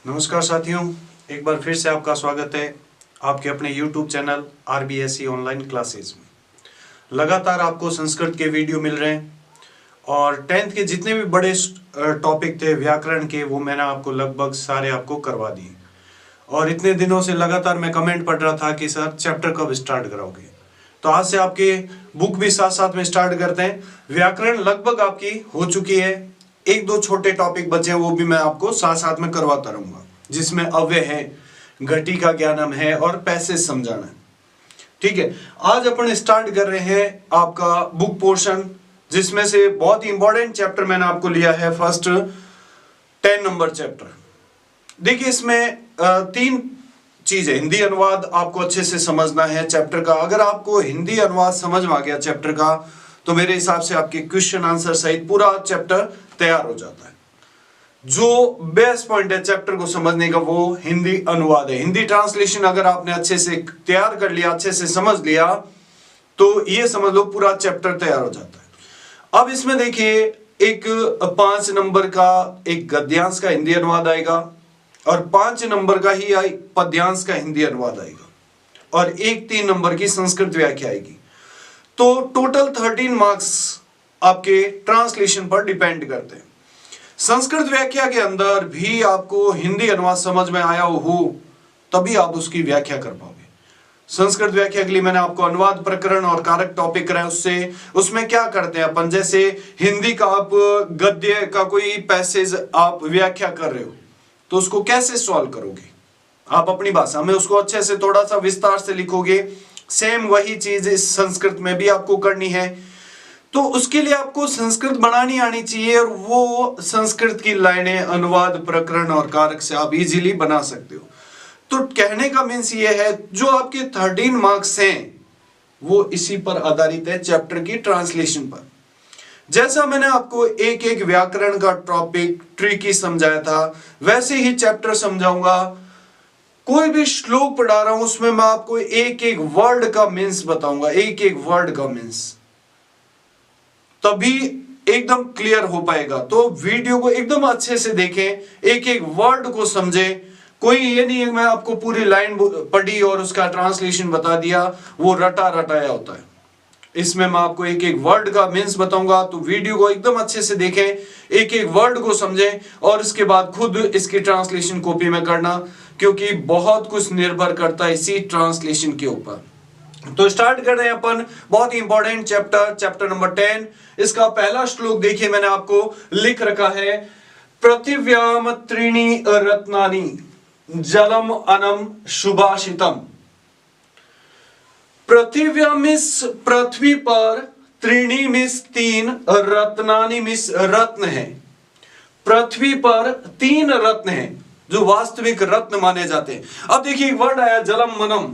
नमस्कार साथियों, एक बार फिर से आपका स्वागत है आपके अपने YouTube channel RBSE online classes में। लगातार आपको संस्कृत के वीडियो मिल रहे हैं और 10th के जितने भी बड़े टॉपिक थे व्याकरण के, वो मैंने आपको लगभग सारे आपको करवा दिए। और इतने दिनों से लगातार मैं कमेंट पढ़ रहा था कि सर चैप्टर कब स्टार्ट कराओगे, तो आज से आपके बुक भी साथ साथ में स्टार्ट करते हैं। व्याकरण लगभग आपकी हो चुकी है, एक दो छोटे टॉपिक बचे हैं, वो भी मैं आपको साथ साथ में करवाता रहूंगा, जिसमें अव्यय है, घटी का ज्ञानम है और पैसेज समझाना है। ठीक है, आज अपन स्टार्ट कर रहे हैं आपका बुक पोर्शन, जिसमें से बहुत ही इंपॉर्टेंट चैप्टर मैंने आपको लिया है, फर्स्ट 10 नंबर चैप्टर। देखिए, इसमें 3 चीजें, हिंदी अनुवाद आपको अच्छे से समझना है चैप्टर का। अगर आपको हिंदी अनुवाद समझ में आ गया चैप्टर का, तो मेरे हिसाब से आपके क्वेश्चन आंसर सहित पूरा चैप्टर तैयार हो जाता है। जो बेस्ट पॉइंट है चैप्टर को समझने का, वो हिंदी अनुवाद है। हिंदी ट्रांसलेशन अगर आपने अच्छे से तैयार कर लिया, अच्छे से समझ लिया, तो ये समझ लो पूरा चैप्टर तैयार हो जाता है। अब इसमें देखिए, एक 5 नंबर का एक गद्यांश का हिंदी अनुवाद आएगा और 5 नंबर का ही पद्यांश का हिंदी अनुवाद आएगा और एक 3 नंबर की संस्कृत व्याख्या आएगी। तो टोटल 13 मार्क्स आपके ट्रांसलेशन पर डिपेंड करते हैं। संस्कृत व्याख्या के अंदर भी आपको हिंदी अनुवाद समझ में आया हो तभी आप उसकी व्याख्या कर पाओगे। संस्कृत व्याख्या के लिए मैंने आपको अनुवाद प्रकरण और कारक टॉपिक कराया, उसमें क्या करते हैं अपन, जैसे हिंदी का आप गद्य का कोई पैसेज आप व्याख्या कर रहे हो, तो उसको कैसे सॉल्व करोगे आप अपनी भाषा में, उसको अच्छे से थोड़ा सा विस्तार से लिखोगे। सेम वही चीज इस संस्कृत में भी आपको करनी है। तो उसके लिए आपको संस्कृत बनानी आनी चाहिए, और वो संस्कृत की लाइनें अनुवाद प्रकरण और कारक से आप इजीली बना सकते हो। तो कहने का मीन्स ये है, जो आपके 13 मार्क्स हैं वो इसी पर आधारित है, चैप्टर की ट्रांसलेशन पर। जैसा मैंने आपको एक एक व्याकरण का टॉपिक ट्रिकी समझाया था, वैसे ही चैप्टर समझाऊंगा। कोई भी श्लोक पढ़ा रहा हूं, उसमें मैं आपको एक एक वर्ड का मीन्स बताऊंगा, एक एक वर्ड का मीन्स, तभी एकदम क्लियर हो पाएगा। तो वीडियो को एकदम अच्छे से देखें, एक एक वर्ड को समझें। कोई ये नहीं है मैं आपको पूरी लाइन पढ़ी और उसका ट्रांसलेशन बता दिया, वो रटा रटाया होता है। इसमें मैं आपको एक एक वर्ड का मीन्स बताऊंगा, तो वीडियो को एकदम अच्छे से देखें, एक एक वर्ड को समझें और इसके बाद खुद इसकी ट्रांसलेशन कॉपी में करना, क्योंकि बहुत कुछ निर्भर करता है इसी ट्रांसलेशन के ऊपर। तो स्टार्ट कर रहे हैं अपन, बहुत ही इंपॉर्टेंट चैप्टर नंबर 10। इसका पहला श्लोक देखिए, मैंने आपको लिख रखा है, पृथिव्याम त्रीणि रत्नानि जलम अनम सुभाषितम। पृथिव्याम मिस पृथ्वी पर, त्रीणि मिस 3, रत्नानि मिस रत्न है। पृथ्वी पर 3 रत्न हैं जो वास्तविक रत्न माने जाते हैं। अब देखिए, एक वर्ड आया जलम मनम,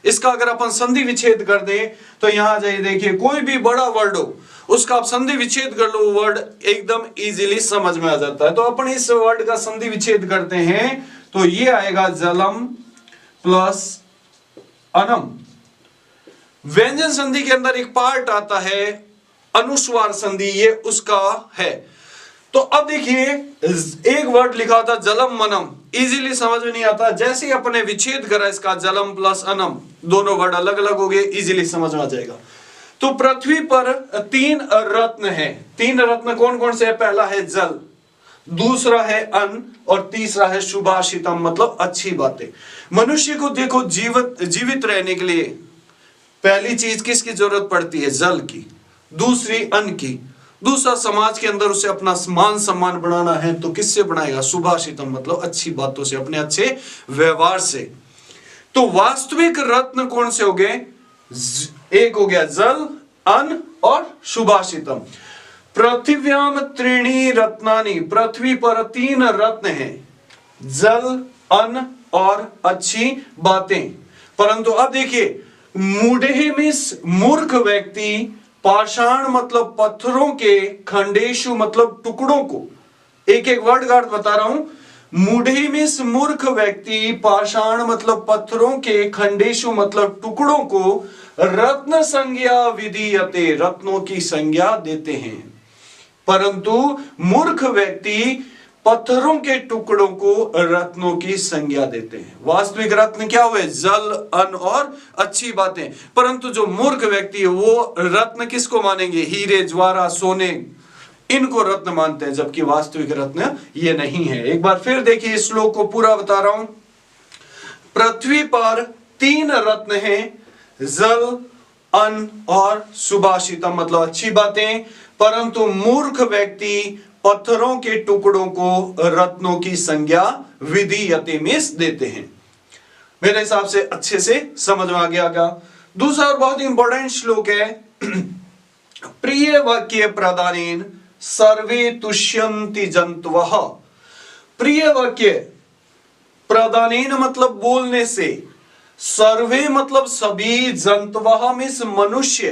इसका अगर अपन संधि विच्छेद कर दें तो यहां जाइए, देखिए कोई भी बड़ा वर्ड हो उसका आप संधि विच्छेद कर लो, वर्ड एकदम इजीली समझ में आ जाता है। तो अपन इस वर्ड का संधि विच्छेद करते हैं तो ये आएगा जलम प्लस अनम। व्यंजन संधि के अंदर एक पार्ट आता है अनुस्वार संधि, ये उसका है। तो अब देखिए, एक वर्ड लिखा था जलम मनम, इजीली समझ में नहीं आता। जैसे ही अपने विच्छेद करा इसका, जलम प्लस अनम, दोनों वर्ड अलग अलग हो गए, इजीली समझ में आ जाएगा। तो पृथ्वी पर 3 रत्न हैं। 3 रत्न कौन कौन से है? पहला है जल, दूसरा है अन्न और तीसरा है सुभाषितम, मतलब अच्छी बातें। मनुष्य को देखो, जीवित रहने के लिए पहली चीज किसकी जरूरत पड़ती है? जल की, दूसरी अन्न की, दूसरा समाज के अंदर उसे अपना मान सम्मान बढ़ाना है तो किससे बढ़ाएगा? सुभाषितम, मतलब अच्छी बातों से, अपने अच्छे व्यवहार से। तो वास्तविक रत्न कौन से हो गए? एक हो गया जल, अन्न और सुभाषितम। पृथिव्याम त्रीणि रत्नानि, पृथ्वी पर 3 रत्न हैं, जल, अन्न और अच्छी बातें। परंतु अब देखिए, मूढ़े मिस मूर्ख व्यक्ति, पाषाण मतलब पत्थरों के, खंडेशु मतलब टुकड़ों को, एक एक वर्ड का अर्थ बता रहा हूं। मूढ़े मिस मूर्ख व्यक्ति, पाषाण मतलब पत्थरों के, खंडेशु मतलब टुकड़ों को, रत्न संज्ञा विधीयते, रत्नों की संज्ञा देते हैं। परंतु मूर्ख व्यक्ति पत्थरों के टुकड़ों को रत्नों की संज्ञा देते हैं। वास्तविक रत्न क्या हुए? जल, अन्न और अच्छी बातें। परंतु जो मूर्ख व्यक्ति है वो रत्न किसको मानेंगे? हीरे, ज्वारा, सोने, इनको रत्न मानते हैं, जबकि वास्तविक रत्न ये नहीं है। एक बार फिर देखिए, इस श्लोक को पूरा बता रहा हूं। पृथ्वी पर 3 रत्न हैं, जल, अन्न और सुभाषितम, मतलब अच्छी बातें। परंतु मूर्ख व्यक्ति पत्थरों के टुकड़ों को रत्नों की संज्ञा विधि यतिमिस देते हैं। मेरे हिसाब से अच्छे से समझ में आ गया क्या? दूसरा और बहुत इंपॉर्टेंट श्लोक है, प्रिय वाक्य प्रदानेन सर्वे तुष्यन्ति जंतवः। प्रिय वाक्य प्रदानेन मतलब बोलने से, सर्वे मतलब सभी, जंतवः मीन्स मनुष्य,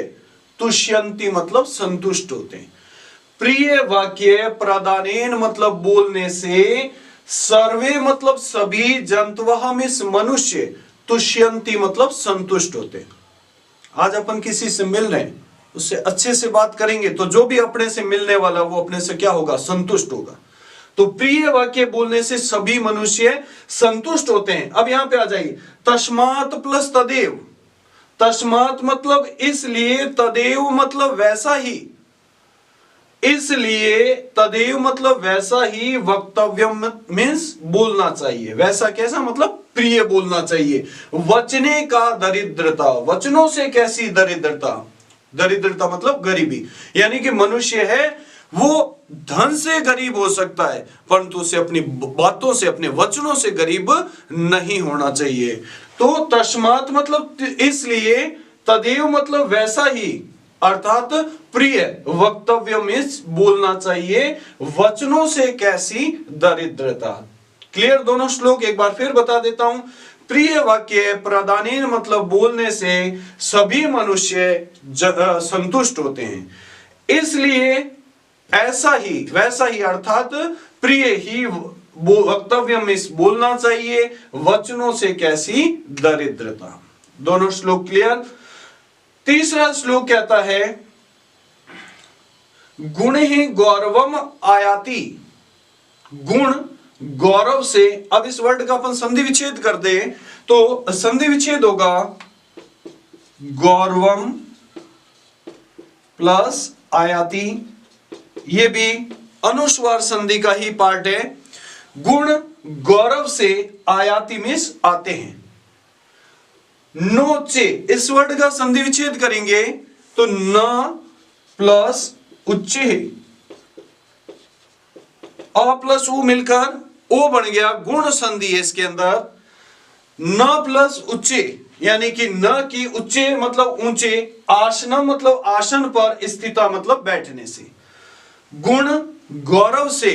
तुष्यन्ति मतलब संतुष्ट होते हैं। प्रिय वाक्य प्रदानेन मतलब बोलने से, सर्वे मतलब सभी, जंतवः मीन्स मनुष्य, तुष्यन्ति मतलब संतुष्ट होते हैं। आज अपन किसी से मिल रहे हैं, उससे अच्छे से बात करेंगे तो जो भी अपने से मिलने वाला वो अपने से क्या होगा? संतुष्ट होगा। तो प्रिय वाक्य बोलने से सभी मनुष्य संतुष्ट होते हैं। अब यहां पे आ जाइए, तस्मात् प्लस तदेव। तस्मात् मतलब इसलिए, तदेव मतलब वैसा ही, इसलिए तदेव मतलब वैसा ही, वक्तव्यम मीन्स बोलना चाहिए। वैसा कैसा? मतलब प्रिय बोलना चाहिए। वचने का दरिद्रता, वचनों से कैसी दरिद्रता? दरिद्रता मतलब गरीबी, यानी कि मनुष्य है वो धन से गरीब हो सकता है, परंतु उसे अपनी बातों से, अपने वचनों से गरीब नहीं होना चाहिए। तो तस्मात् मतलब इसलिए, तदेव मतलब वैसा ही, अर्थात प्रिय, वक्तव्य में बोलना चाहिए, वचनों से कैसी दरिद्रता। क्लियर दोनों श्लोक? एक बार फिर बता देता हूं। प्रिय वाक्य प्रदानेन मतलब बोलने से सभी मनुष्य संतुष्ट होते हैं, इसलिए ऐसा ही, वैसा ही, अर्थात प्रिय ही वक्तव्य में बोलना चाहिए, वचनों से कैसी दरिद्रता। दोनों श्लोक क्लियर? तीसरा श्लोक कहता है, गुण ही गौरवम आयाति। गुण गौरव से, अब इस वर्ड का अपन संधि विच्छेद कर दे तो संधि विच्छेद होगा गौरवम प्लस आयाति। ये भी अनुस्वार संधि का ही पार्ट है। गुण गौरव से, आयाति में आते हैं। नोचे, इस वर्ड का संधि विच्छेद करेंगे तो न प्लस उच्चे, अ प्लस उ मिलकर ओ बन गया, गुण संधि है इसके अंदर। न प्लस उच्चे, यानी कि न की उच्चे मतलब ऊंचे, आसनम मतलब आसन पर, स्थिता मतलब बैठने से। गुण गौरव से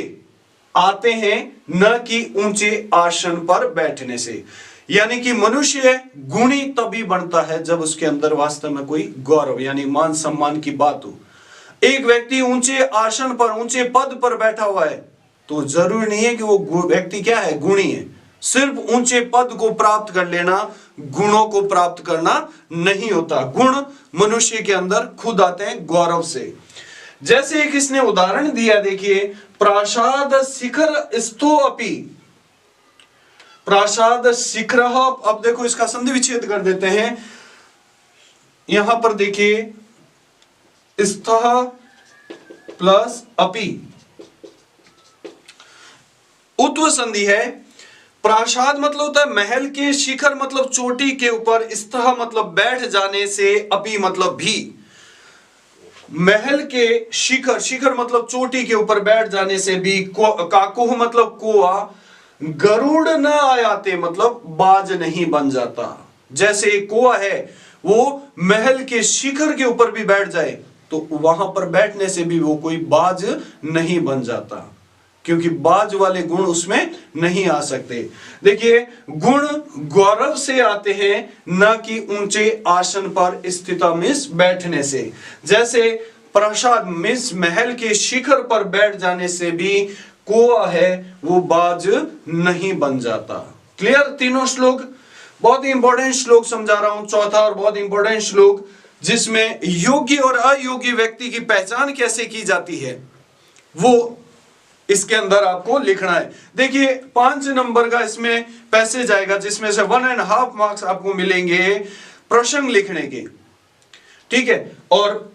आते हैं, न कि ऊंचे आसन पर बैठने से। यानी कि मनुष्य गुणी तभी बनता है जब उसके अंदर वास्तव में कोई गौरव यानी मान सम्मान की बात हो। एक व्यक्ति ऊंचे आसन पर, ऊंचे पद पर बैठा हुआ है तो जरूरी नहीं है कि वो व्यक्ति क्या है? गुणी है। सिर्फ ऊंचे पद को प्राप्त कर लेना गुणों को प्राप्त करना नहीं होता। गुण मनुष्य के अंदर खुद आते हैं गौरव से। जैसे एक इसने उदाहरण दिया, देखिए, प्रासाद शिखर स्थो अपि। प्रासाद शिखर, अब देखो इसका संधि विच्छेद कर देते हैं। यहां पर देखिए, स्थः प्लस अपि, उत्व संधि है। प्रासाद मतलब होता है महल के, शिखर मतलब चोटी के ऊपर, स्थः मतलब बैठ जाने से, अपि मतलब भी। महल के शिखर, शिखर मतलब चोटी के ऊपर बैठ जाने से भी, काकुह मतलब कुआ, गरुड़ न आयाते मतलब बाज नहीं बन जाता। जैसे एक कुआ है वो महल के शिखर के ऊपर भी बैठ जाए तो वहां पर बैठने से भी वो कोई बाज नहीं बन जाता, क्योंकि बाज वाले गुण उसमें नहीं आ सकते। देखिए, गुण गौरव से आते हैं, न कि ऊंचे आसन पर स्थिता मिस बैठने से। जैसे प्रासाद मिस महल के शिखर पर बैठ जाने से भी कुआ है वो बाज नहीं बन जाता। क्लियर? तीनों श्लोक बहुत ही इंपॉर्टेंट श्लोक समझा रहा हूं। चौथा और बहुत इंपॉर्टेंट श्लोक जिसमें योग्य और अयोग्य व्यक्ति की पहचान कैसे की जाती है वो इसके अंदर आपको लिखना है। देखिए 5 नंबर का इसमें पैसेज आएगा जिसमें से 1.5 मार्क्स आपको मिलेंगे प्रश्न लिखने के, ठीक है, और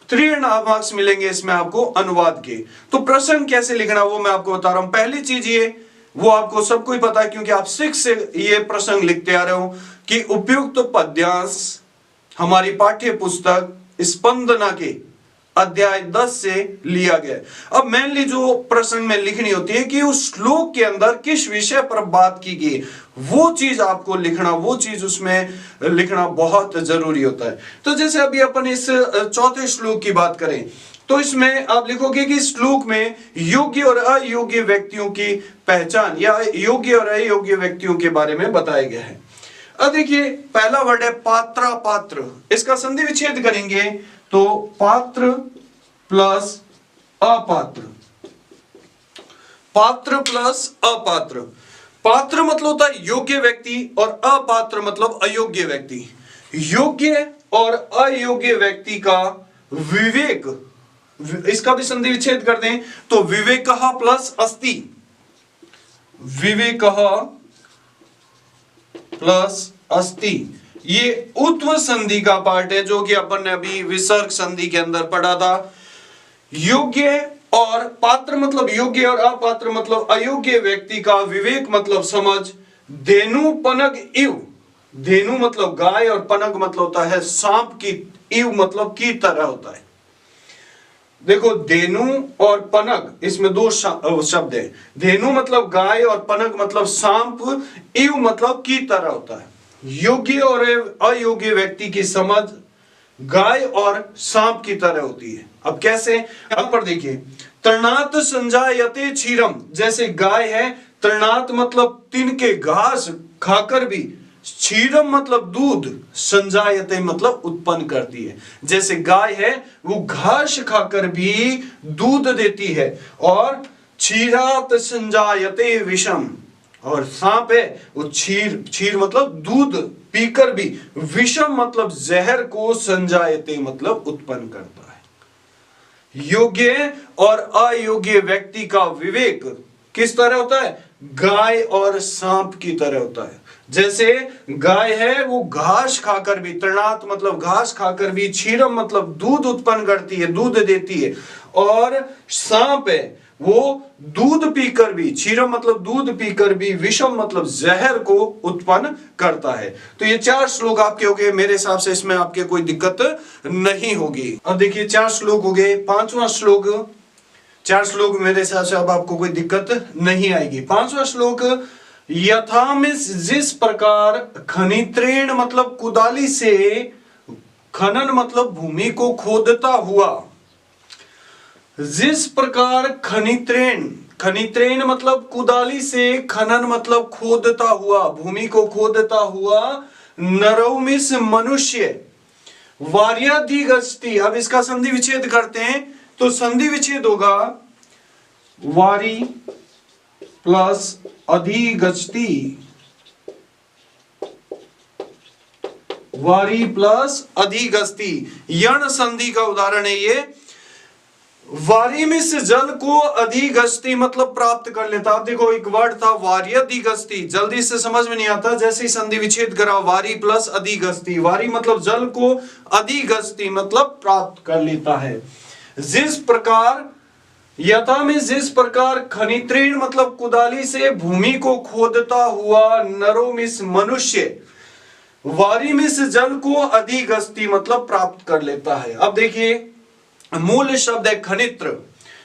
3.5 मार्क्स मिलेंगे इसमें आपको अनुवाद के। तो प्रश्न कैसे लिखना वो मैं आपको बता रहा हूं। पहली चीज ये, वो आपको सबको ही पता है क्योंकि आप 6 से ये प्रश्न लिखते आ रहे हो कि उपयुक्त पद्यांश हमारी पाठ्य पुस्तक स्पंदना के अध्याय 10 से लिया गया। अब मेनली जो प्रश्न में लिखनी होती है कि उस श्लोक के अंदर किस विषय पर बात की गई, वो चीज आपको लिखना, वो चीज उसमें लिखना बहुत जरूरी होता है। तो जैसे अभी अपन इस चौथे श्लोक की बात करें तो इसमें आप लिखोगे कि श्लोक में योग्य और अयोग्य व्यक्तियों की पहचान या योग्य और अयोग्य व्यक्तियों के बारे में बताया गया है। अब देखिए पहला वर्ड है पात्रा पात्र, इसका संधि विच्छेद करेंगे तो पात्र प्लस अपात्र, पात्र प्लस अपात्र। पात्र मतलब होता है योग्य व्यक्ति और अपात्र मतलब अयोग्य व्यक्ति। योग्य और अयोग्य व्यक्ति का विवेक, इसका भी संधि विच्छेद कर दें तो विवेकः प्लस अस्ति, विवेकः प्लस अस्ति, ये उत्व संधि का पार्ट है जो कि अपन ने अभी विसर्ग संधि के अंदर पढ़ा था। योग्य और पात्र मतलब योग्य और अपात्र मतलब अयोग्य व्यक्ति का विवेक मतलब समझ। धेनु पनग इव, धेनु मतलब गाय और पनग मतलब होता है सांप की, इव मतलब की तरह होता है। देखो धेनु और पनग इसमें दो शब्द है। धेनु मतलब गाय और पनग मतलब सांप, इव मतलब की तरह होता है। योग्य और अयोग्य व्यक्ति की समझ गाय और सांप की तरह होती है। अब कैसे, यहां पर देखिए तृणात संजायते क्षीरम, जैसे गाय है, तृणात मतलब तिनके घास खाकर भी, क्षीरम मतलब दूध, संजायते मतलब उत्पन्न करती है। जैसे गाय है वो घास खाकर भी दूध देती है, और क्षीरात संजायते विषम, और सांप है वो क्षीर मतलब दूध पीकर भी, विषम मतलब जहर को, संजायते मतलब उत्पन्न करता है। योग्य और अयोग्य व्यक्ति का विवेक किस तरह होता है, गाय और सांप की तरह होता है। जैसे गाय है वो घास खाकर भी, तृणात मतलब घास खाकर भी, क्षीरम मतलब दूध उत्पन्न करती है, दूध देती है, और सांप है वो दूध पीकर भी, क्षीरम मतलब दूध पीकर भी, विषम मतलब जहर को उत्पन्न करता है। तो ये 4 श्लोक आपके हो गए, मेरे हिसाब से इसमें आपके कोई दिक्कत नहीं होगी। अब देखिए 4 श्लोक हो गए, 5वां श्लोक, 4 श्लोक मेरे हिसाब से अब आपको कोई दिक्कत नहीं आएगी। 5वां श्लोक, यथा में जिस प्रकार खनित्रेण मतलब कुदाली से, खनन मतलब भूमि को खोदता हुआ, जिस प्रकार खनित्रेण, खनित्रेण मतलब कुदाली से, खनन मतलब खोदता हुआ, भूमि को खोदता हुआ, नरौमिस मनुष्य वार्याधिगस्ति। अब इसका संधि विच्छेद करते हैं तो संधि विच्छेद होगा वारी प्लस अधिगस्ति, वारी प्लस अधिगस्ति, यण संधि का उदाहरण है ये। वारी में से जल को अधिगस्ति मतलब प्राप्त कर लेता। अब देखो एक वर्ड था वार्याधिगस्ति, जल्दी से समझ में नहीं आता, जैसे ही संधि विच्छेद करा वारी प्लस अधिगस्ति, वारी मतलब जल को, अधिगस्ति मतलब प्राप्त कर लेता है। जिस प्रकार, यथा में जिस प्रकार खनित्रेण मतलब कुदाली से भूमि को खोदता हुआ, नरोमिस मनुष्य वारी में से जल को अधिगस्ति मतलब प्राप्त कर लेता है। अब देखिए मूल शब्द है खनित्र,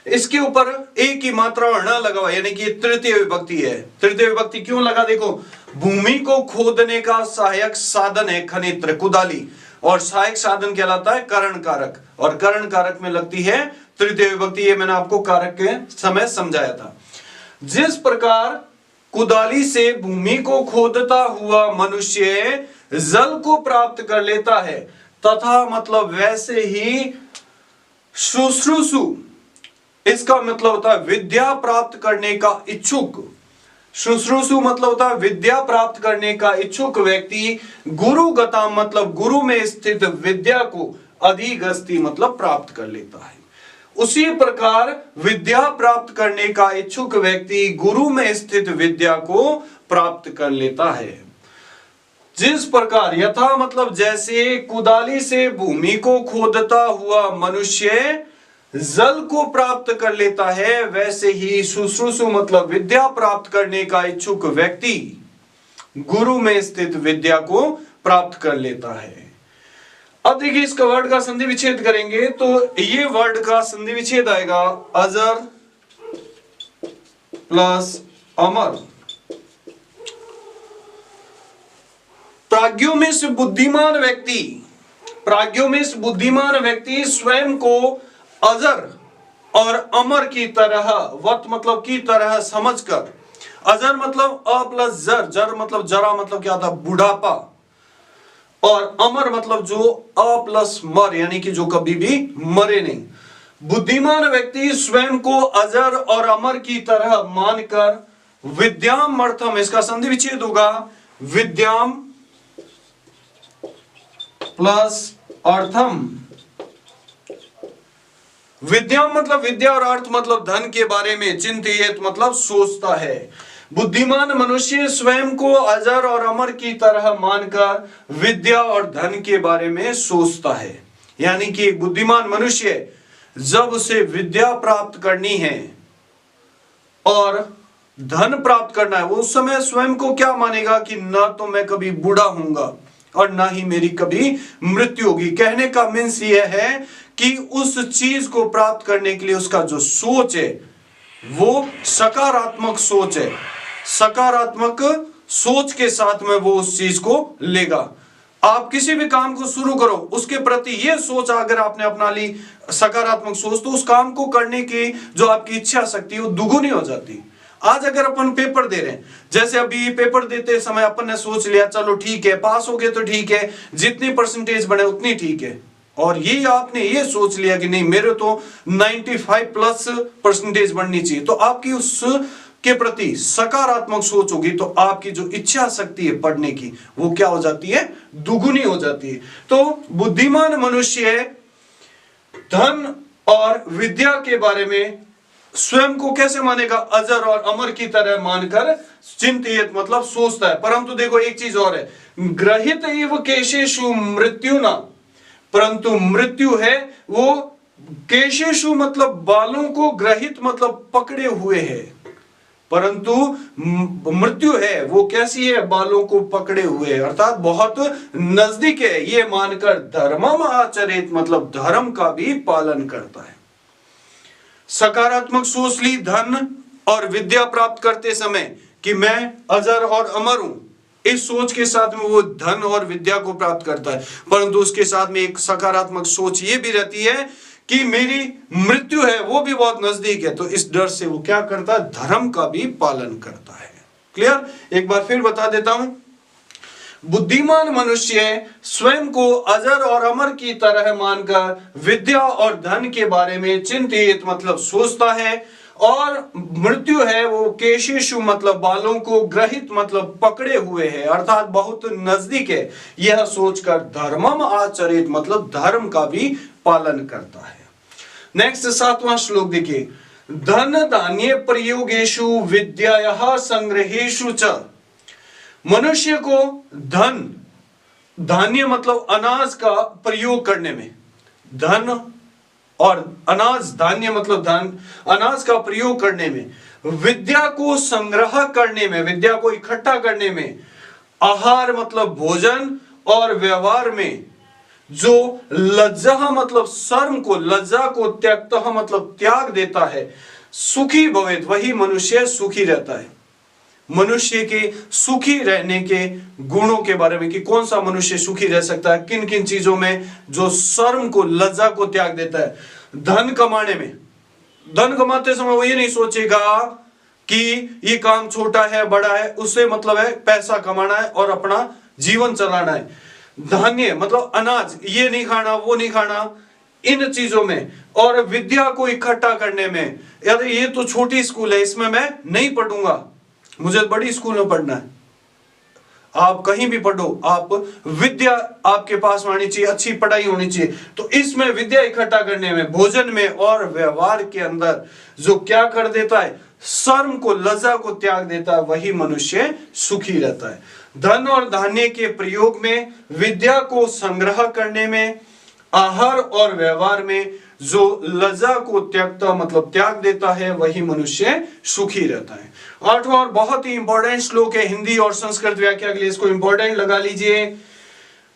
इसके ऊपर एक ही मात्रा और न लगा हुआ, यानी कि तृतीय विभक्ति है। तृतीय विभक्ति क्यों लगा, देखो भूमि को खोदने का सहायक साधन है खनित्र, कुदाली, और सहायक साधन कहलाता है करण कारक, और करण कारक में लगती है तृतीय विभक्ति। ये मैंने आपको कारक के समय समझाया था। जिस प्रकार कुदाली से भूमि को खोदता हुआ मनुष्य जल को प्राप्त कर लेता है, तथा मतलब वैसे ही शुश्रूषु, इसका मतलब होता है विद्या प्राप्त करने का इच्छुक। शुश्रूषु मतलब होता है विद्या प्राप्त करने का इच्छुक व्यक्ति, गुरुगता मतलब गुरु में स्थित विद्या को, अधिगस्ति मतलब प्राप्त कर लेता है। उसी प्रकार विद्या प्राप्त करने का इच्छुक व्यक्ति गुरु में स्थित विद्या को प्राप्त कर लेता है। जिस प्रकार, यथा मतलब जैसे कुदाली से भूमि को खोदता हुआ मनुष्य जल को प्राप्त कर लेता है, वैसे ही शुश्रूषु मतलब विद्या प्राप्त करने का इच्छुक व्यक्ति गुरु में स्थित विद्या को प्राप्त कर लेता है। अब देखिए इसका वर्ड का संधि विच्छेद करेंगे तो ये वर्ड का संधि विच्छेद आएगा अजर प्लस अमर। प्राज्ञों में से बुद्धिमान व्यक्ति स्वयं को अजर और अमर की तरह, वत मतलब की तरह समझकर, अजर मतलब अ प्लस जर, जर मतलब जरा मतलब क्या था, बुढ़ापा, और अमर मतलब जो अ प्लस मर यानी कि जो कभी भी मरे नहीं। बुद्धिमान व्यक्ति स्वयं को अजर और अमर की तरह मानकर विद्याम अर्थम, इसका संधि विच्छेद होगा विद्याम प्लस अर्थम। विद्याम मतलब विद्या और अर्थ मतलब धन के बारे में चिंतित मतलब सोचता है। बुद्धिमान मनुष्य स्वयं को अजर और अमर की तरह मानकर विद्या और धन के बारे में सोचता है। यानी कि बुद्धिमान मनुष्य जब उसे विद्या प्राप्त करनी है और धन प्राप्त करना है, वो उस समय स्वयं को क्या मानेगा कि ना तो मैं कभी बूढ़ा हूंगा और ना ही मेरी कभी मृत्यु होगी। कहने का मीन्स यह है कि उस चीज को प्राप्त करने के लिए उसका जो सोच है वो सकारात्मक सोच है। सकारात्मक सोच के साथ में वो उस चीज को लेगा। आप किसी भी काम को शुरू करो, उसके प्रति ये सोच अगर आपने अपना ली सकारात्मक सोच, तो उस काम को करने की जो आपकी इच्छा शक्ति है वो दुगुनी हो जाती। आज अगर अपन पेपर दे रहे हैं, जैसे अभी पेपर देते समय अपन ने सोच लिया चलो ठीक है, पास हो गए तो ठीक है, जितनी परसेंटेज बढ़े उतनी ठीक है, और ये आपने ये सोच लिया कि नहीं मेरे तो 95 प्लस परसेंटेज बढ़नी चाहिए, तो आपकी उस के प्रति सकारात्मक सोच होगी तो आपकी जो इच्छा शक्ति है पढ़ने की वो क्या हो जाती है, दुगुनी हो जाती है। तो बुद्धिमान मनुष्य धन और विद्या के बारे में स्वयं को कैसे मानेगा, अजर और अमर की तरह मानकर चिंतित मतलब सोचता है। परंतु देखो एक चीज और है, ग्रहित एव केशेषु मृत्यु ना, परंतु मृत्यु है वो केशेषु मतलब बालों को, ग्रहित मतलब पकड़े हुए है, परंतु मृत्यु है वो कैसी है, बालों को पकड़े हुए है, अर्थात बहुत नजदीक है, ये मानकर धर्मम आचरित मतलब धर्म का भी पालन करता है। सकारात्मक सोच ली धन और विद्या प्राप्त करते समय कि मैं अजर और अमर हूं, इस सोच के साथ में वो धन और विद्या को प्राप्त करता है, परंतु उसके साथ में एक सकारात्मक सोच ये भी रहती है कि मेरी मृत्यु है वो भी बहुत नजदीक है, तो इस डर से वो क्या करता है, धर्म का भी पालन करता है। क्लियर? एक बार फिर बता देता हूं, बुद्धिमान मनुष्य स्वयं को अजर और अमर की तरह मानकर विद्या और धन के बारे में चिंतित मतलब सोचता है, और मृत्यु है वो केशेषु मतलब बालों को, ग्रहित मतलब पकड़े हुए है, अर्थात बहुत नजदीक है, यह सोचकर धर्मम आचरित मतलब धर्म का भी पालन करता है। नेक्स्ट 7वां श्लोक देखिए, धन धान्य प्रयोगेषु विद्यायाः संग्रहेषु च। मनुष्य को धन, धान्य मतलब अनाज का प्रयोग करने में, धन और अनाज, धान्य मतलब धन, अनाज का प्रयोग करने में, विद्या को संग्रह करने में, विद्या को इकट्ठा करने में, आहार मतलब भोजन, और व्यवहार में जो लज्जा मतलब शर्म को, लज्जा को त्यक्तः मतलब त्याग देता है, सुखी भवेत् वही मनुष्य सुखी रहता है। मनुष्य के सुखी रहने के गुणों के बारे में कि कौन सा मनुष्य सुखी रह सकता है, किन किन चीजों में, जो शर्म को, लज्जा को त्याग देता है। धन कमाने में, धन कमाते समय वो ये नहीं सोचेगा कि ये काम छोटा है बड़ा है, उससे मतलब है पैसा कमाना है और अपना जीवन चलाना है। धान्य मतलब अनाज, ये नहीं खाना वो नहीं खाना, इन चीजों में, और विद्या को इकट्ठा करने में, यार ये तो छोटी स्कूल है इसमें मैं नहीं पढ़ूंगा, मुझे बड़ी स्कूल में पढ़ना है, आप कहीं भी पढ़ो, आप विद्या आपके पास होनी चाहिए, अच्छी पढ़ाई होनी चाहिए। तो इसमें विद्या इकट्ठा करने में, भोजन में और व्यवहार के अंदर जो क्या कर देता है, शर्म को, लज्जा को त्याग देता है, वही मनुष्य सुखी रहता है। धन और धान्य के प्रयोग में, विद्या को संग्रह करने में, आहार और व्यवहार में जो लज्जा को त्यागता मतलब त्याग देता है, वही मनुष्य सुखी रहता है। आठवां और बहुत ही इंपॉर्टेंट श्लोक है, हिंदी और संस्कृत व्याख्या के लिए इसको इंपॉर्टेंट लगा लीजिए।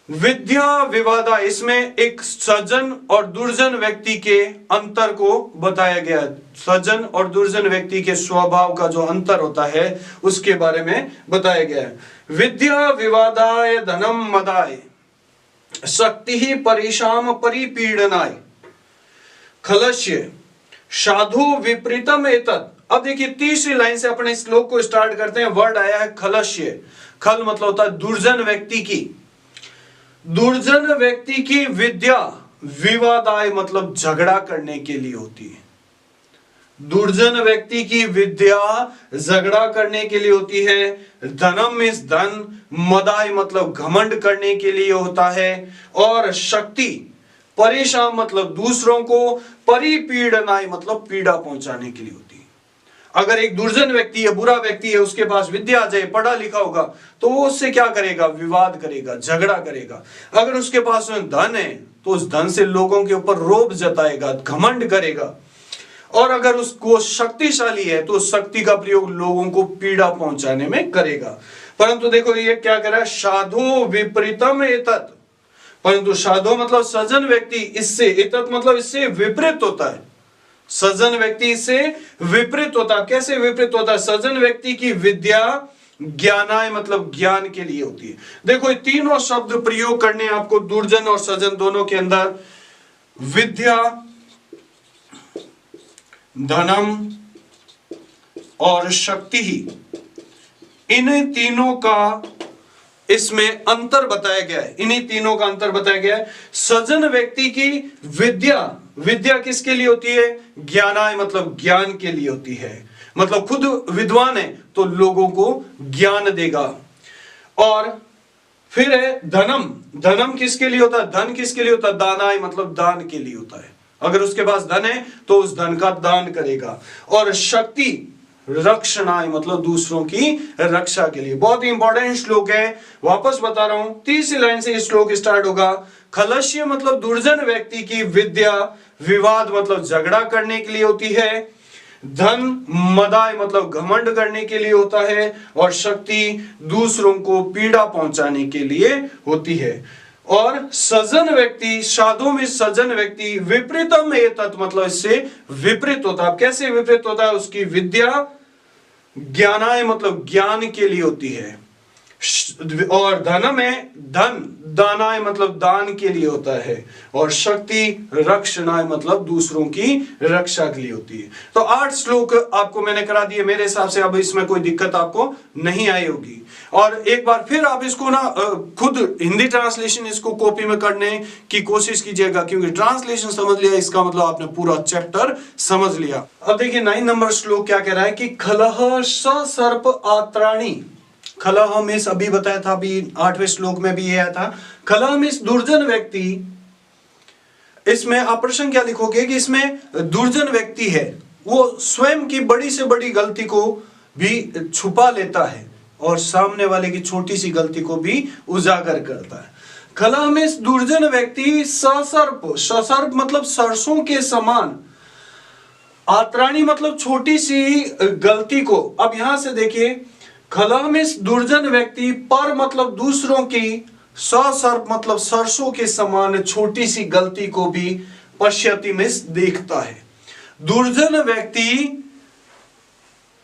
विद्या विवादा, इसमें एक सज्जन और दुर्जन व्यक्ति के अंतर को बताया गया है। सज्जन और दुर्जन व्यक्ति के स्वभाव का जो अंतर होता है उसके बारे में बताया गया है। विद्या विवादाय धनम मदाय शक्ति ही परेशान परिपीडनाय खलस्य साधु विपरीतम एतत्। अब देखिए तीसरी लाइन से अपने श्लोक को स्टार्ट करते हैं। वर्ड आया है खलस्य। खल मतलब होता है दुर्जन व्यक्ति की। दुर्जन व्यक्ति की विद्या विवादाय मतलब झगड़ा करने के लिए होती है। दुर्जन व्यक्ति की विद्या झगड़ा करने के लिए होती है। धनम इस धन, मदाय मतलब घमंड करने के लिए होता है, और शक्ति परेशान मतलब दूसरों को, परिपीड़नाय मतलब पीड़ा पहुंचाने के लिए होती है। अगर एक दुर्जन व्यक्ति है, बुरा व्यक्ति है, उसके पास विद्या आ जाए, पढ़ा लिखा होगा, तो वो उससे क्या करेगा, विवाद करेगा, झगड़ा करेगा। अगर उसके पास धन है तो उस धन से लोगों के ऊपर रोब जताएगा, घमंड करेगा। और अगर उसको शक्तिशाली है तो शक्ति का प्रयोग लोगों को पीड़ा पहुंचाने में करेगा। परंतु देखो ये क्या कर रहा है, साधु विपरीतम एतत्। परंतु साधु मतलब सज्जन व्यक्ति इससे, एतत् मतलब इससे विपरीत होता है। सज्जन व्यक्ति इससे विपरीत होता है। कैसे विपरीत होता है? सज्जन व्यक्ति की विद्या ज्ञानाय मतलब ज्ञान के लिए होती है। देखो ये तीनों शब्द प्रयोग करने आपको, दुर्जन और सज्जन दोनों के अंदर। विद्या, धनम और शक्ति ही, इन तीनों का इसमें अंतर बताया गया है। इन्हीं तीनों का अंतर बताया गया है। सज्जन व्यक्ति की विद्या, विद्या किसके लिए होती है? ज्ञानाय मतलब ज्ञान के लिए होती है। मतलब खुद विद्वान है तो लोगों को ज्ञान देगा। और फिर है धनम, धनम किसके लिए होता है? धन किसके लिए होता है? दानाय मतलब दान के लिए होता है। अगर उसके पास धन है तो उस धन का दान करेगा। और शक्ति रक्षणाय मतलब दूसरों की रक्षा के लिए। बहुत ही इंपॉर्टेंट श्लोक है, वापस बता रहा हूं। तीसरी लाइन से श्लोक स्टार्ट होगा। खलस्य मतलब दुर्जन व्यक्ति की विद्या विवाद मतलब झगड़ा करने के लिए होती है। धन मदाय मतलब घमंड करने के लिए होता है। और शक्ति दूसरों को पीड़ा पहुंचाने के लिए होती है। और सज्जन व्यक्ति, साधु में सज्जन व्यक्ति विपरीतम एतत् मतलब इससे विपरीत होता है। कैसे विपरीत होता है? उसकी विद्या ज्ञानाय मतलब ज्ञान के लिए होती है। और धनम है, धन दानाय मतलब दान के लिए होता है। और शक्ति रक्षणाय मतलब दूसरों की रक्षा के लिए होती है। तो 8 श्लोक आपको मैंने करा दिए। मेरे हिसाब से अब इसमें कोई दिक्कत आपको नहीं आई होगी। और एक बार फिर आप इसको ना खुद हिंदी ट्रांसलेशन इसको कॉपी में करने की कोशिश कीजिएगा, क्योंकि ट्रांसलेशन समझ लिया इसका मतलब आपने पूरा चैप्टर समझ लिया। अब देखिए 9 नंबर श्लोक क्या कह रहा है कि खलह सर्प आत्राणी। खलह में अभी बताया था, अभी 8वें श्लोक में भी ये आया था। खलह में दुर्जन व्यक्ति, इसमें आप प्रश्न क्या लिखोगे कि इसमें दुर्जन व्यक्ति है, वो स्वयं की बड़ी से बड़ी गलती को भी छुपा लेता है और सामने वाले की छोटी सी गलती को भी उजागर करता है। खलह में दुर्जन व्यक्ति ससर्प, ससर्प मतलब सरसों के समान, आत्राणी मतलब छोटी सी गलती को। अब यहां से देखिए, खलह में दुर्जन व्यक्ति, पर मतलब दूसरों की, ससर्प मतलब सरसों के समान छोटी सी गलती को भी पश्यति में देखता है। दुर्जन व्यक्ति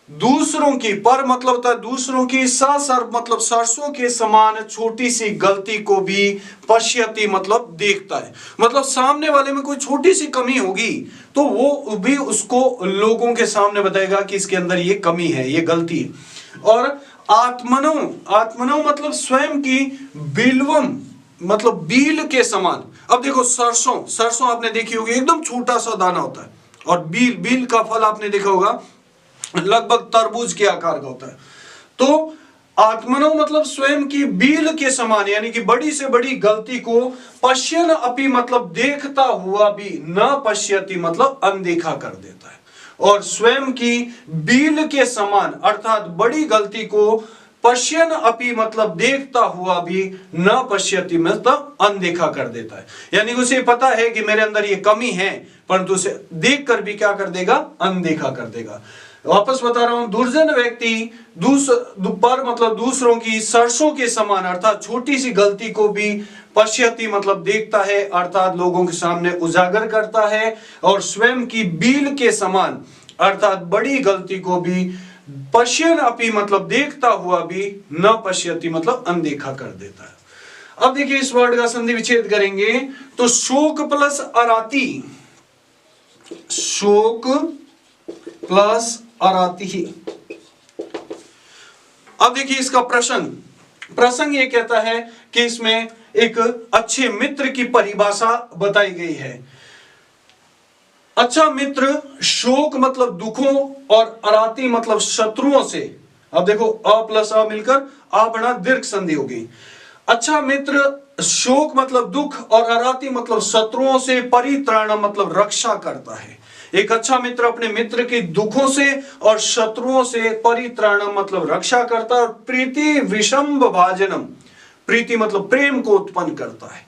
दूसरों की, पर मतलब होता है दूसरों की, ससर्प मतलब सरसों के समान छोटी सी गलती को भी पश्यति मतलब देखता है। मतलब सामने वाले में कोई छोटी सी कमी होगी तो वो भी उसको लोगों के सामने बताएगा कि इसके अंदर ये कमी है, ये गलती है। और आत्मनो, आत्मनो मतलब स्वयं की, बिल्वम मतलब बील के समान। अब देखो सरसों, सरसों आपने देखी होगी एकदम छोटा सा दाना होता है, और बील, बील का फल आपने देखा होगा लगभग तरबूज के आकार का होता है। तो आत्मनो मतलब स्वयं की बील के समान, यानी कि बड़ी से बड़ी गलती को पश्यन अपि मतलब देखता हुआ भी, न पश्यति मतलब अनदेखा कर देता है। और स्वयं की बील के समान अर्थात बड़ी गलती को पश्यन अपि मतलब देखता हुआ भी, न पश्यति मतलब अनदेखा कर देता है। यानी उसे पता है कि मेरे अंदर ये कमी है, परंतु उसे देखकर भी क्या कर देगा, अनदेखा कर देगा। वापस बता रहा हूं, दुर्जन व्यक्ति पर मतलब दूसरों की सरसों के समान अर्थात छोटी सी गलती को भी पश्यति मतलब देखता है, अर्थात लोगों के सामने उजागर करता है, और स्वयं की बील के समान अर्थात बड़ी गलती को भी पश्यन अपि मतलब देखता हुआ भी, न पश्यति मतलब अनदेखा कर देता है। अब देखिए इस वर्ड का संधि विच्छेद करेंगे तो शोक प्लस अराती, शोक प्लस अराती ही। अब देखिए इसका प्रसंग ये कहता है कि इसमें एक अच्छे मित्र की परिभाषा बताई गई है। अच्छा मित्र शोक मतलब दुखों और अराती मतलब शत्रुओं से, अब देखो अ प्लस अ मिलकर आ बना दीर्घ संधि होगी। अच्छा मित्र शोक मतलब दुख और अराती मतलब शत्रुओं से परित्राण मतलब रक्षा करता है। एक अच्छा मित्र अपने मित्र के दुखों से और शत्रुओं से परित्राण मतलब रक्षा करता है। और प्रीति विषम भाजनम, प्रीति मतलब प्रेम को उत्पन्न करता है,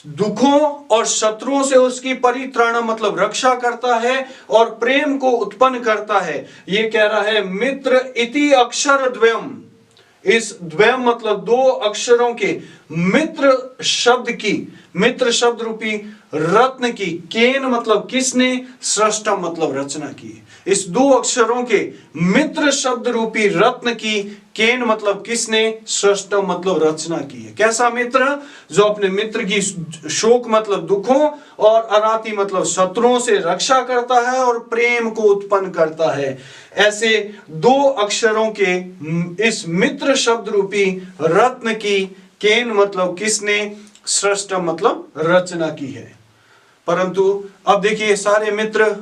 दुखों और शत्रुओं से उसकी परित्राण मतलब रक्षा करता है और प्रेम को उत्पन्न करता है। ये कह रहा है मित्र इति अक्षर द्वयम, इस द्वयम मतलब दो अक्षरों के मित्र शब्द की, मित्र शब्द रूपी रत्न की, केन मतलब किसने, सृष्टम मतलब रचना की। इस दो अक्षरों के मित्र शब्द रूपी रत्न की, केन मतलब किसने, सृष्टम मतलब रचना की है। कैसा मित्र, जो अपने मित्र की शोक मतलब दुखों और अराती मतलब शत्रुओं से रक्षा करता है और प्रेम को उत्पन्न करता है। ऐसे दो अक्षरों के इस मित्र शब्द रूपी रत्न की, केन मतलब किसने, सृष्टम मतलब रचना की है। परंतु अब देखिए सारे मित्र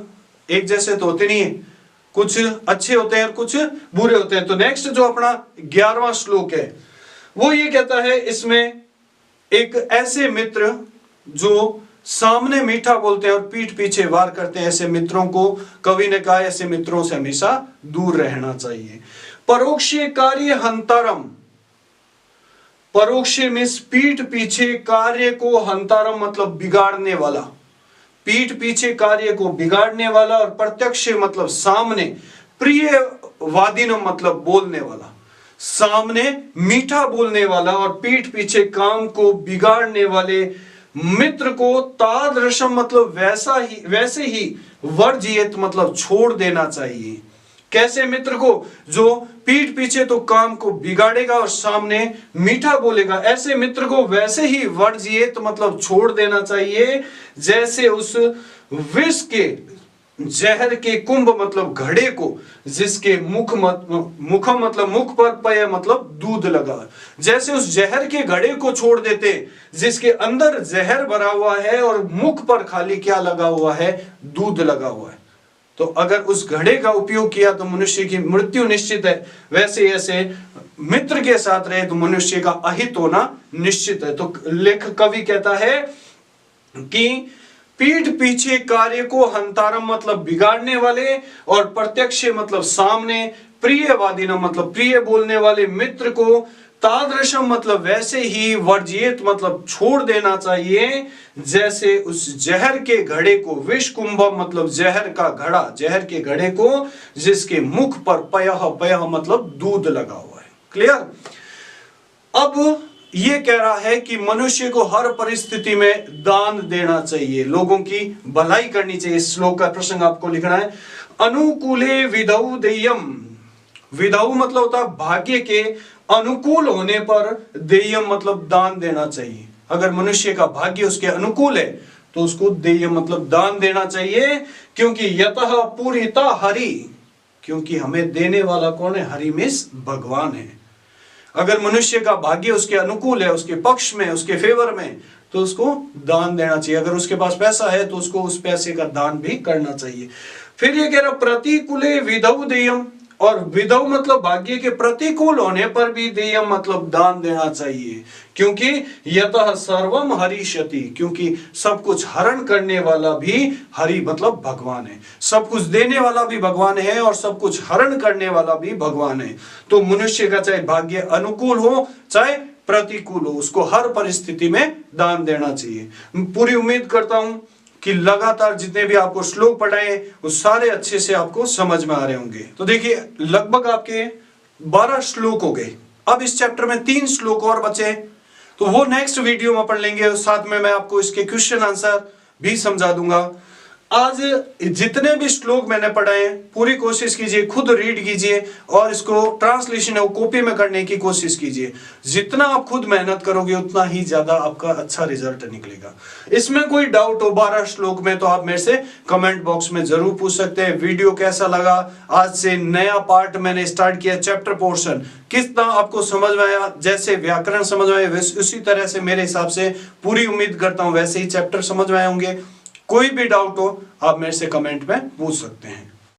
एक जैसे तो होते नहीं है, कुछ अच्छे होते हैं और कुछ बुरे होते हैं। तो नेक्स्ट जो अपना 11वां श्लोक है वो ये कहता है, इसमें एक ऐसे मित्र जो सामने मीठा बोलते हैं और पीठ पीछे वार करते हैं, ऐसे मित्रों को कवि ने कहा ऐसे मित्रों से हमेशा दूर रहना चाहिए। परोक्ष कार्य हंतारम, परोक्ष में पीठ पीछे कार्य को, हंतारम मतलब बिगाड़ने वाला, पीठ पीछे कार्य को बिगाड़ने वाला, और प्रत्यक्ष मतलब सामने, प्रिय वादिनो मतलब बोलने वाला, सामने मीठा बोलने वाला और पीठ पीछे काम को बिगाड़ने वाले मित्र को तादृशम मतलब वैसे ही वर्जियत मतलब छोड़ देना चाहिए। कैसे मित्र को, जो पीठ पीछे तो काम को बिगाड़ेगा और सामने मीठा बोलेगा, ऐसे मित्र को वैसे ही वर्जियत मतलब छोड़ देना चाहिए जैसे उस विष के जहर के कुंभ मतलब घड़े को, जिसके मुखम मतलब मुख पर पय मतलब दूध लगा। जैसे उस जहर के घड़े को छोड़ देते जिसके अंदर जहर भरा हुआ है और मुख पर खाली क्या लगा हुआ है, दूध लगा हुआ है। तो अगर उस घड़े का उपयोग किया तो मनुष्य की मृत्यु निश्चित है, वैसे ऐसे मित्र के साथ रहे तो मनुष्य का अहित होना निश्चित है। तो लेखक कवि कहता है कि पीठ पीछे कार्य को हंतारम मतलब बिगाड़ने वाले और प्रत्यक्ष मतलब सामने, प्रियवादी मतलब प्रिय बोलने वाले मित्र को तादृशम मतलब वैसे ही वर्जियत मतलब छोड़ देना चाहिए जैसे उस जहर के घड़े को, विष कुंभ मतलब जहर का घड़ा, जहर के घड़े को जिसके मुख पर पयः मतलब दूध लगा हुआ है। क्लियर। अब ये कह रहा है कि मनुष्य को हर परिस्थिति में दान देना चाहिए, लोगों की भलाई करनी चाहिए। इस श्लोक का प्रसंग आपको लिखना है। अनुकूले विधौ देयम, विधौ मतलब होता है भाग्य के अनुकूल होने पर, देयम मतलब दान देना चाहिए। अगर मनुष्य का भाग्य उसके अनुकूल है तो उसको देयम मतलब दान देना चाहिए, क्योंकि यतः पूरिता हरि, क्योंकि हमें देने वाला कौन है, हरि मीन्स भगवान है। अगर मनुष्य का भाग्य उसके अनुकूल है, उसके पक्ष में, उसके फेवर में, तो उसको दान देना चाहिए। अगर उसके पास पैसा है तो उसको उस पैसे का दान भी करना चाहिए। फिर ये कह रहा प्रतिकूले विधौ देयम, और विधौ मतलब भाग्य के प्रतिकूल होने पर भी देयम मतलब दान देना चाहिए, क्योंकि यतः सर्वम हरिष्यति, क्योंकि सब कुछ हरण करने वाला भी हरि मतलब भगवान है, सब कुछ देने वाला भी भगवान है और सब कुछ हरण करने वाला भी भगवान है। तो मनुष्य का चाहे भाग्य अनुकूल हो चाहे प्रतिकूल हो, उसको हर परिस्थिति में दान देना चाहिए। पूरी उम्मीद करता हूं कि लगातार जितने भी आपको श्लोक पढ़ाए वो सारे अच्छे से आपको समझ में आ रहे होंगे। तो देखिए लगभग आपके 12 श्लोक हो गए। अब इस चैप्टर में 3 श्लोक और बचे, तो वो नेक्स्ट वीडियो में पढ़ लेंगे और साथ में मैं आपको इसके क्वेश्चन आंसर भी समझा दूंगा। आज जितने भी श्लोक मैंने पढ़ाए पूरी कोशिश कीजिए, खुद रीड कीजिए और इसको ट्रांसलेशन है वो कॉपी में करने की कोशिश कीजिए। जितना आप खुद मेहनत करोगे उतना ही ज्यादा आपका अच्छा रिजल्ट निकलेगा। इसमें कोई डाउट हो 12 श्लोक में तो आप मेरे से कमेंट बॉक्स में जरूर पूछ सकते हैं। वीडियो कैसा लगा, आज से नया पार्ट मैंने स्टार्ट किया चैप्टर पोर्शन, कितना आपको समझ में आया, जैसे व्याकरण समझ में आए उसी तरह से मेरे हिसाब से पूरी उम्मीद करता हूं वैसे ही चैप्टर समझ में आए होंगे। कोई भी डाउट हो आप मेरे से कमेंट में पूछ सकते हैं।